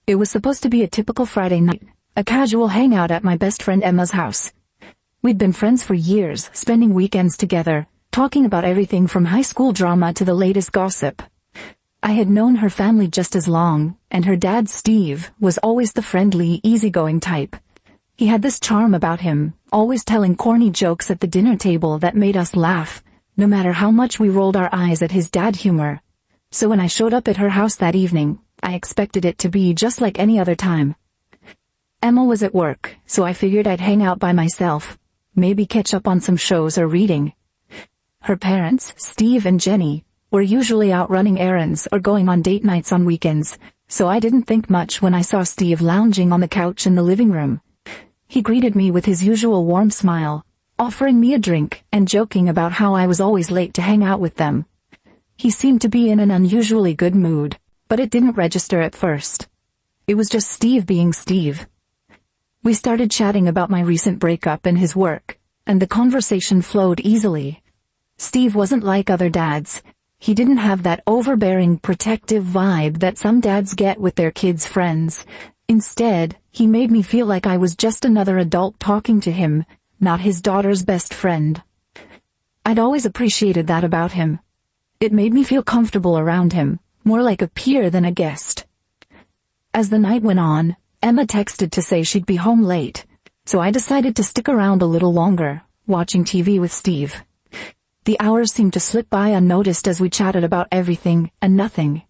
It was supposed to be a typical Friday night, a casual hangout at my best friend Emma's house. We'd been friends for years, spending weekends together, talking about everything from high school drama to the latest gossip. I had known her family just as long, and her dad, Steve, was always the friendly, easygoing type. He had this charm about him, always telling corny jokes at the dinner table that made us laugh, no matter how much we rolled our eyes at his dad humor. So when I showed up at her house that evening, I expected it to be just like any other time. Emma was at work, so I figured I'd hang out by myself, maybe catch up on some shows or reading. Her parents, Steve and Jenny, were usually out running errands or going on date nights on weekends, so I didn't think much when I saw Steve lounging on the couch in the living room. He greeted me with his usual warm smile, offering me a drink and joking about how I was always late to hang out with them. He seemed to be in an unusually good mood, but it didn't register at first. It was just Steve being Steve. We started chatting about my recent breakup and his work, and the conversation flowed easily. Steve wasn't like other dads. He didn't have that overbearing, protective vibe that some dads get with their kids' friends. Instead, he made me feel like I was just another adult talking to him, not his daughter's best friend. I'd always appreciated that about him. It made me feel comfortable around him, more like a peer than a guest. As the night went on, Emma texted to say she'd be home late, so I decided to stick around a little longer, watching TV with Steve. The hours seemed to slip by unnoticed as we chatted about everything and nothing.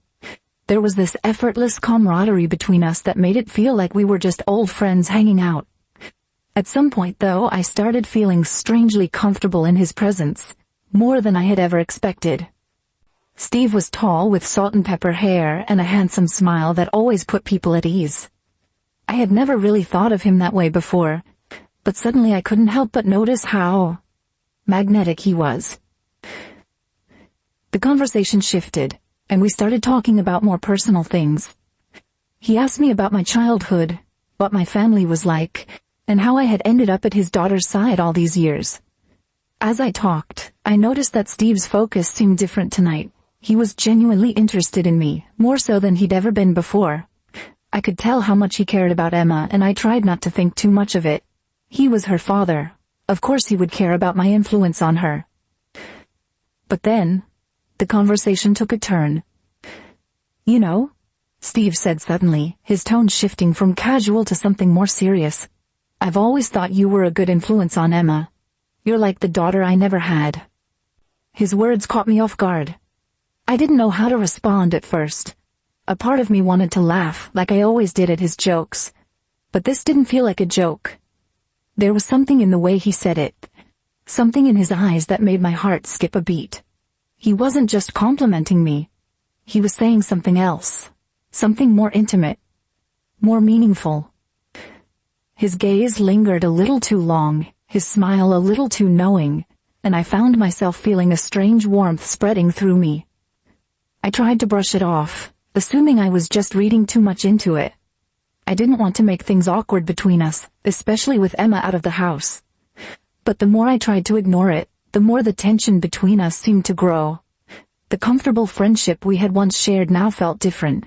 There was this effortless camaraderie between us that made it feel like we were just old friends hanging out. At some point, though, I started feeling strangely comfortable in his presence, more than I had ever expected. Steve was tall with salt and pepper hair and a handsome smile that always put people at ease. I had never really thought of him that way before, but suddenly I couldn't help but notice how magnetic he was. The conversation shifted, and we started talking about more personal things. He asked me about my childhood, what my family was like, and how I had ended up at his daughter's side all these years. As I talked, I noticed that Steve's focus seemed different tonight. He was genuinely interested in me, more so than he'd ever been before. I could tell how much he cared about Emma, and I tried not to think too much of it. He was her father. Of course he would care about my influence on her. But then, the conversation took a turn. "You know," Steve said suddenly, his tone shifting from casual to something more serious, "I've always thought you were a good influence on Emma. You're like the daughter I never had." His words caught me off guard. I didn't know how to respond at first. A part of me wanted to laugh, like I always did at his jokes. But this didn't feel like a joke. There was something in the way he said it, something in his eyes that made my heart skip a beat. He wasn't just complimenting me. He was saying something else, something more intimate, more meaningful. His gaze lingered a little too long, his smile a little too knowing, and I found myself feeling a strange warmth spreading through me. I tried to brush it off, assuming I was just reading too much into it. I didn't want to make things awkward between us, especially with Emma out of the house. But the more I tried to ignore it, the more the tension between us seemed to grow. The comfortable friendship we had once shared now felt different.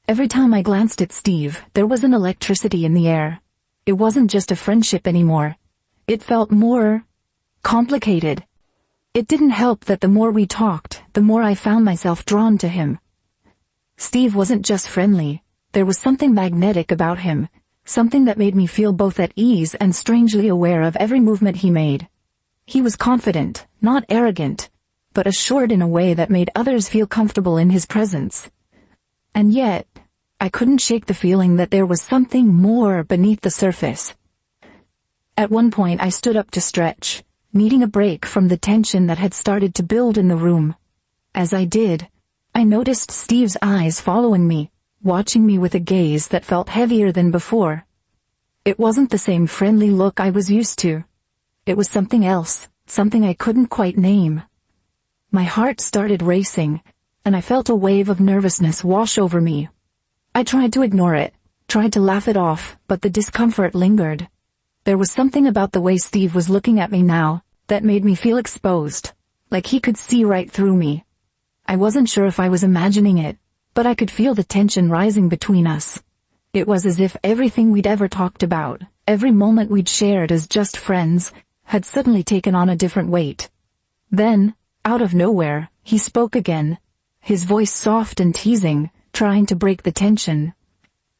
Every time I glanced at Steve, there was an electricity in the air. It wasn't just a friendship anymore. It felt more complicated. It didn't help that the more we talked, the more I found myself drawn to him. Steve wasn't just friendly. There was something magnetic about him, something that made me feel both at ease and strangely aware of every movement he made. He was confident, not arrogant, but assured in a way that made others feel comfortable in his presence. And yet, I couldn't shake the feeling that there was something more beneath the surface. At one point I stood up to stretch, needing a break from the tension that had started to build in the room. As I did, I noticed Steve's eyes following me, watching me with a gaze that felt heavier than before. It wasn't the same friendly look I was used to. It was something else, something I couldn't quite name. My heart started racing, and I felt a wave of nervousness wash over me. I tried to ignore it, tried to laugh it off, but the discomfort lingered. There was something about the way Steve was looking at me now that made me feel exposed, like he could see right through me. I wasn't sure if I was imagining it, but I could feel the tension rising between us. It was as if everything we'd ever talked about, every moment we'd shared as just friends, had suddenly taken on a different weight. Then, out of nowhere, he spoke again, his voice soft and teasing, trying to break the tension.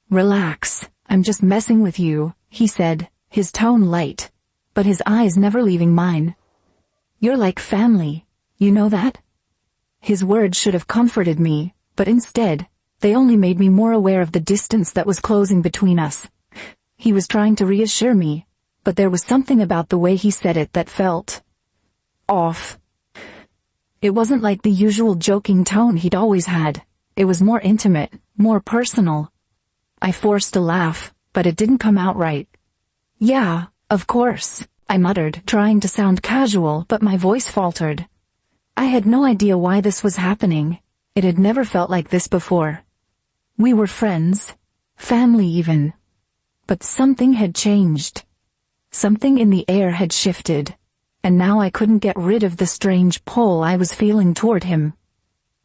"Relax, I'm just messing with you," he said, his tone light, but his eyes never leaving mine. "You're like family, you know that?" His words should have comforted me, but instead, they only made me more aware of the distance that was closing between us. He was trying to reassure me, but there was something about the way he said it that felt off. It wasn't like the usual joking tone he'd always had. It was more intimate, more personal. I forced a laugh, but it didn't come out right. "Yeah, of course," I muttered, trying to sound casual, but my voice faltered. I had no idea why this was happening. It had never felt like this before. We were friends, family even. But something had changed. Something in the air had shifted, and now I couldn't get rid of the strange pull I was feeling toward him.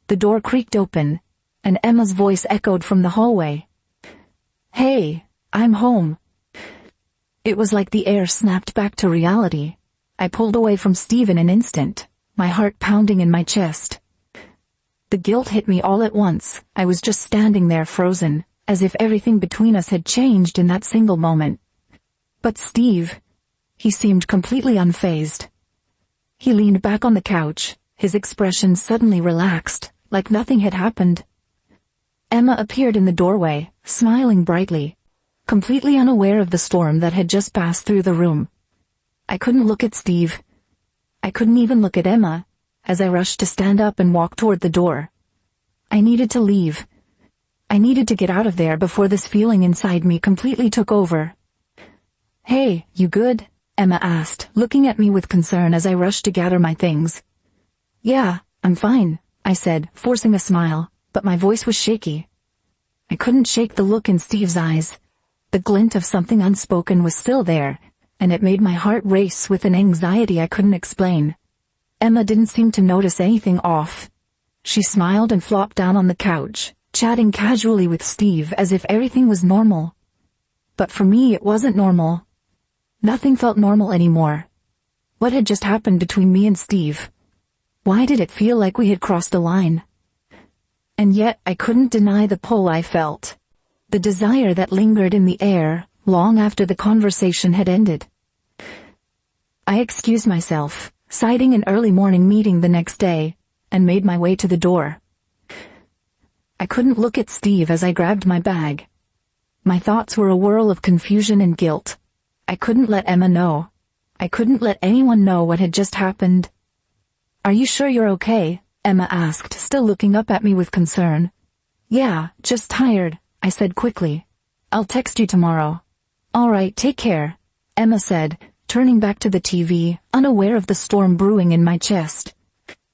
The door creaked open, and Emma's voice echoed from the hallway. "Hey, I'm home." It was like the air snapped back to reality. I pulled away from Steve in an instant, my heart pounding in my chest. The guilt hit me all at once. I was just standing there frozen, as if everything between us had changed in that single moment. But Steve, he seemed completely unfazed. He leaned back on the couch, his expression suddenly relaxed, like nothing had happened. Emma appeared in the doorway, smiling brightly, completely unaware of the storm that had just passed through the room. I couldn't look at Steve. I couldn't even look at Emma, as I rushed to stand up and walk toward the door. I needed to leave. I needed to get out of there before this feeling inside me completely took over. "Hey, you good?" Emma asked, looking at me with concern as I rushed to gather my things. "Yeah, I'm fine," I said, forcing a smile, but my voice was shaky. I couldn't shake the look in Steve's eyes. The glint of something unspoken was still there, and it made my heart race with an anxiety I couldn't explain. Emma didn't seem to notice anything off. She smiled and flopped down on the couch, chatting casually with Steve as if everything was normal. But for me it wasn't normal. Nothing felt normal anymore. What had just happened between me and Steve? Why did it feel like we had crossed a line? And yet I couldn't deny the pull I felt. The desire that lingered in the air, long after the conversation had ended. I excused myself, citing an early morning meeting the next day, and made my way to the door. I couldn't look at Steve as I grabbed my bag. My thoughts were a whirl of confusion and guilt. I couldn't let Emma know. I couldn't let anyone know what had just happened. "Are you sure you're okay?" Emma asked, still looking up at me with concern. "Yeah, just tired," I said quickly. "I'll text you tomorrow." "All right, take care," Emma said, turning back to the TV, unaware of the storm brewing in my chest.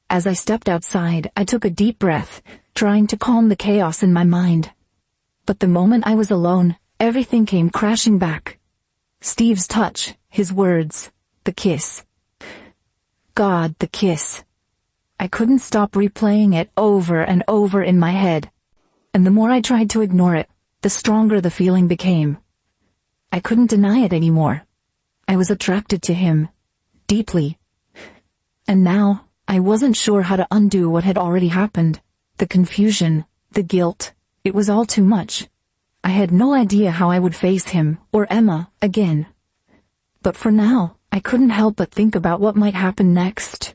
As I stepped outside, I took a deep breath, trying to calm the chaos in my mind. But the moment I was alone, everything came crashing back. Steve's touch, his words, the kiss. God, the kiss. I couldn't stop replaying it over and over in my head. And the more I tried to ignore it, the stronger the feeling became. I couldn't deny it anymore. I was attracted to him, deeply. And now, I wasn't sure how to undo what had already happened. The confusion, the guilt, it was all too much. I had no idea how I would face him, or Emma, again. But for now, I couldn't help but think about what might happen next.